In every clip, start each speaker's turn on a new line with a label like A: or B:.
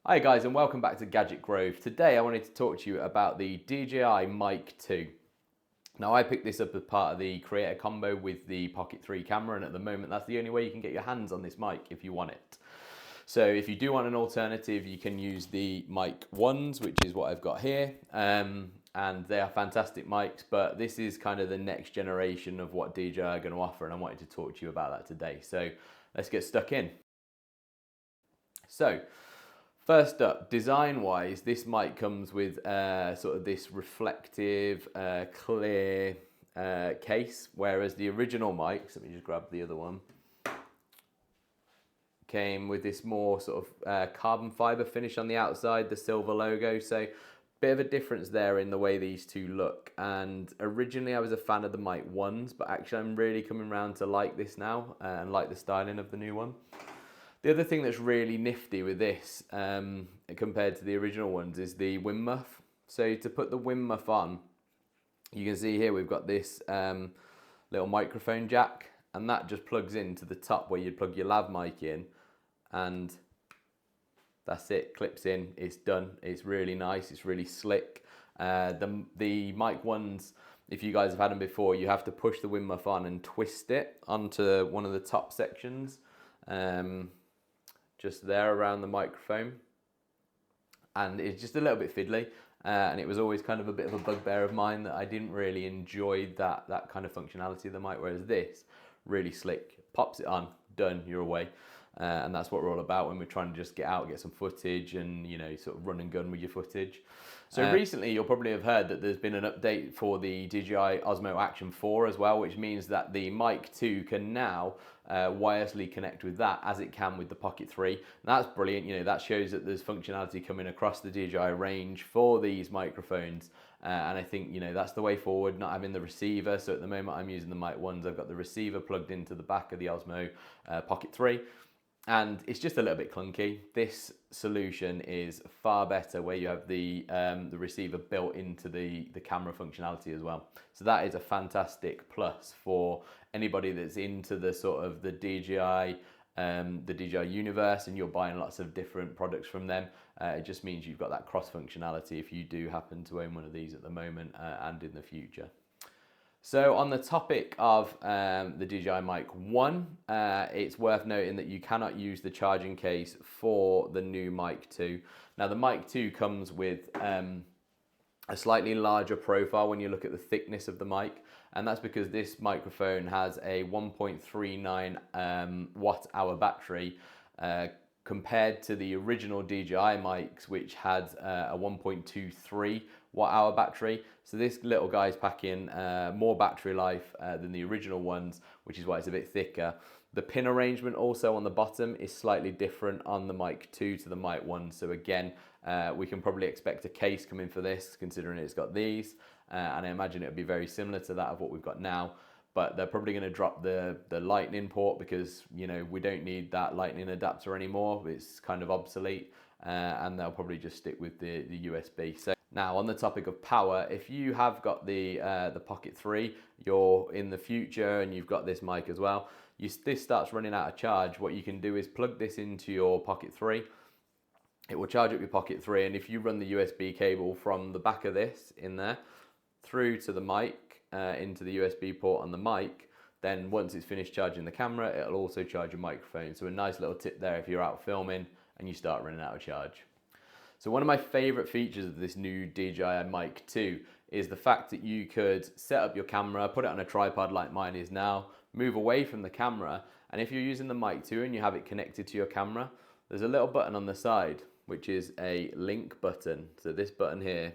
A: Hi guys and welcome back to Gadget Grove. Today I wanted to talk to you about the DJI Mic 2. Now I picked this up as part of the creator combo with the Pocket 3 camera, and at the moment that's the only way you can get your hands on this mic if you want it. So if you do want an alternative, you can use the Mic 1s, which is what I've got here. And they are fantastic mics, but this is kind of the next generation of what DJI are going to offer, and I wanted to talk to you about that today. So let's get stuck in. So first up, design-wise, this mic comes with sort of this reflective, clear case, whereas the original mics, let me just grab the other one, came with this more sort of carbon fiber finish on the outside, the silver logo. So bit of a difference there in the way these two look. And originally I was a fan of the Mic 1s, but actually I'm really coming around to like this now and like the styling of the new one. The other thing that's really nifty with this compared to the original ones is the wind muff. So to put the wind muff on, you can see here we've got this little microphone jack, and that just plugs into the top where you'd plug your lav mic in, and that's it, clips in, it's done. It's really nice, it's really slick. The Mic 1s, if you guys have had them before, you have to push the wind muff on and twist it onto one of the top sections. Just there around the microphone, and it's just a little bit fiddly, and it was always kind of a bit of a bugbear of mine that I didn't really enjoy that kind of functionality of the mic, whereas this, really slick, pops it on, done, you're away. And that's what we're all about when we're trying to just get out, get some footage, and sort of run and gun with your footage. So recently you'll probably have heard that there's been an update for the DJI Osmo Action 4 as well, which means that the Mic 2 can now wirelessly connect with that as it can with the Pocket 3. And that's brilliant. That shows that there's functionality coming across the DJI range for these microphones. And I think that's the way forward, not having the receiver. So at the moment I'm using the Mic 1s. I've got the receiver plugged into the back of the Osmo Pocket 3. And it's just a little bit clunky. This solution is far better, where you have the receiver built into the camera functionality as well. So that is a fantastic plus for anybody that's into the sort of the DJI universe, and you're buying lots of different products from them. It just means you've got that cross functionality if you do happen to own one of these at the moment and in the future. So on the topic of the DJI Mic 1, it's worth noting that you cannot use the charging case for the new Mic 2. Now the Mic 2 comes with a slightly larger profile when you look at the thickness of the mic, and that's because this microphone has a 1.39 watt hour battery compared to the original DJI mics, which had a 1.23 watt hour battery. So this little guy's packing more battery life than the original ones, which is why it's a bit thicker. The pin arrangement also on the bottom is slightly different on the Mic 2 to the Mic 1. So again, we can probably expect a case coming for this, considering it's got these. And I imagine it would be very similar to that of what we've got now. But they're probably going to drop the lightning port, because we don't need that lightning adapter anymore. It's kind of obsolete, and they'll probably just stick with the USB. So now on the topic of power, if you have got the Pocket 3, you're in the future and you've got this mic as well, this starts running out of charge, what you can do is plug this into your Pocket 3. It will charge up your Pocket 3, and if you run the USB cable from the back of this in there through to the mic, into the USB port on the mic, then once it's finished charging the camera, it'll also charge your microphone. So a nice little tip there if you're out filming and you start running out of charge. So one of my favorite features of this new DJI Mic 2 is the fact that you could set up your camera, put it on a tripod like mine is now, move away from the camera, and if you're using the Mic 2 and you have it connected to your camera, there's a little button on the side which is a link button. So this button here,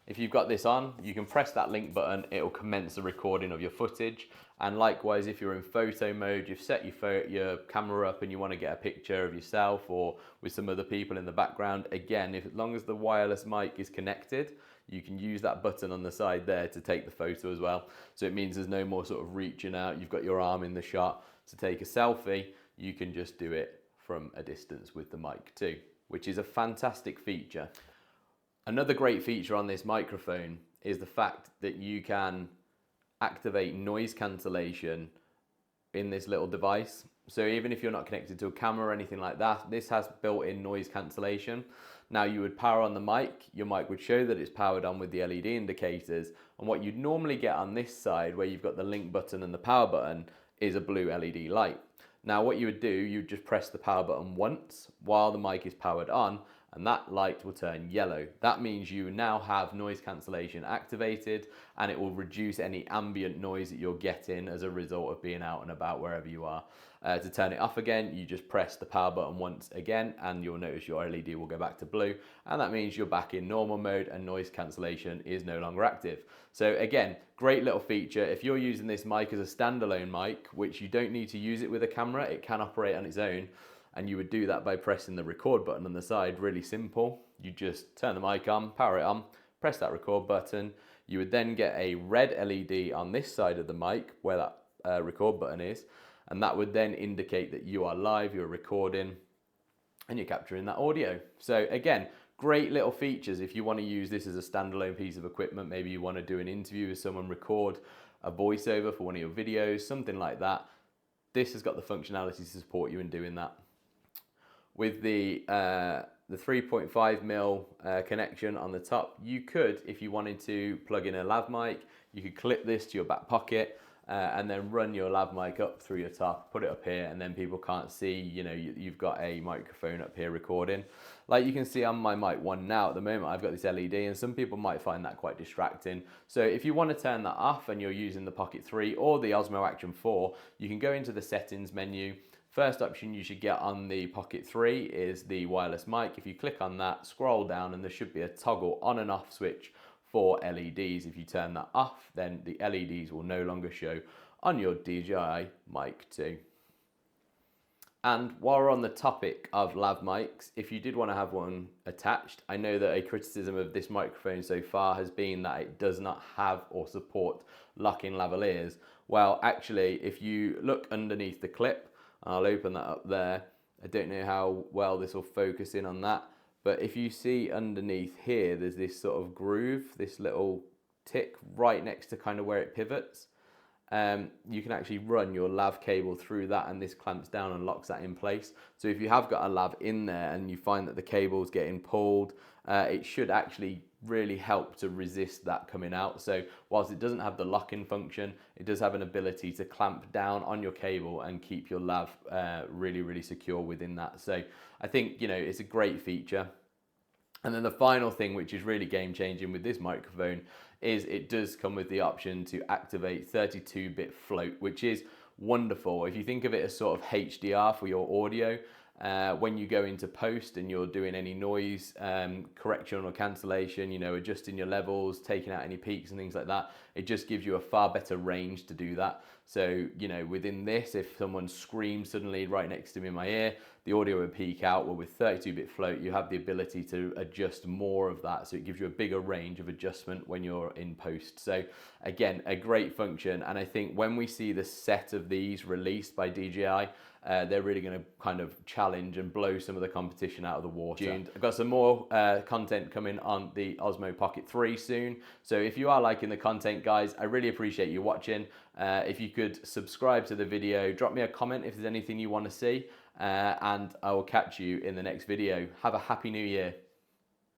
A: if you've got this on, you can press that link button, it'll commence the recording of your footage. And likewise, if you're in photo mode, you've set your camera up and you want to get a picture of yourself or with some other people in the background, again, as long as the wireless mic is connected, you can use that button on the side there to take the photo as well. So it means there's no more sort of reaching out, you've got your arm in the shot to take a selfie, you can just do it from a distance with the Mic 2, which is a fantastic feature. Another great feature on this microphone is the fact that you can activate noise cancellation in this little device. So even if you're not connected to a camera or anything like that, this has built-in noise cancellation. Now you would power on the mic, your mic would show that it's powered on with the LED indicators, and what you'd normally get on this side where you've got the link button and the power button is a blue LED light. Now what you would do, you'd just press the power button once while the mic is powered on, and that light will turn yellow. That means you now have noise cancellation activated, and it will reduce any ambient noise that you're getting as a result of being out and about wherever you are. To turn it off again, you just press the power button once again, and you'll notice your LED will go back to blue, and that means you're back in normal mode and noise cancellation is no longer active. So again, great little feature. If you're using this mic as a standalone mic, which you don't need to use it with a camera, it can operate on its own, and you would do that by pressing the record button on the side. Really simple. You just turn the mic on, power it on, press that record button. You would then get a red LED on this side of the mic where that record button is, and that would then indicate that you are live, you're recording, and you're capturing that audio. So again, great little features if you want to use this as a standalone piece of equipment. Maybe you want to do an interview with someone, record a voiceover for one of your videos, something like that. This has got the functionality to support you in doing that. With the 3.5mm connection on the top, you could, if you wanted to plug in a lav mic, you could clip this to your back pocket and then run your lav mic up through your top, put it up here, and then people can't see, you know, you've got a microphone up here recording. Like you can see on my Mic 1 now, at the moment I've got this LED, and some people might find that quite distracting. So if you want to turn that off and you're using the Pocket 3 or the Osmo Action 4, you can go into the settings menu. First option you should get on the Pocket 3 is the wireless mic. If you click on that, scroll down, and there should be a toggle on and off switch for LEDs. If you turn that off, then the LEDs will no longer show on your DJI Mic 2. And while we're on the topic of lav mics, if you did want to have one attached, I know that a criticism of this microphone so far has been that it does not have or support lock-in lavaliers. Well, actually, if you look underneath the clip, I'll open that up there. I don't know how well this will focus in on that, but if you see underneath here, there's this sort of groove, this little tick right next to kind of where it pivots. You can actually run your lav cable through that, and this clamps down and locks that in place. So if you have got a lav in there and you find that the cable's getting pulled, it should actually really help to resist that coming out. So whilst it doesn't have the lock-in function, it does have an ability to clamp down on your cable and keep your lav really, really secure within that. So I think, you know, it's a great feature. And then the final thing, which is really game-changing with this microphone, is it does come with the option to activate 32-bit float, which is wonderful. If you think of it as sort of HDR for your audio, when you go into post and you're doing any noise correction or cancellation, you know, adjusting your levels, taking out any peaks and things like that, it just gives you a far better range to do that. So, you know, within this, if someone screams suddenly right next to me in my ear, the audio would peak out. Well, with 32-bit float, you have the ability to adjust more of that. So it gives you a bigger range of adjustment when you're in post. So again, a great function. And I think when we see the set of these released by DJI, they're really going to kind of challenge and blow some of the competition out of the water. I've got some more content coming on the Osmo Pocket 3 soon. So if you are liking the content, guys, I really appreciate you watching. If you could subscribe to the video, drop me a comment if there's anything you want to see, and I will catch you in the next video. Have a happy new year.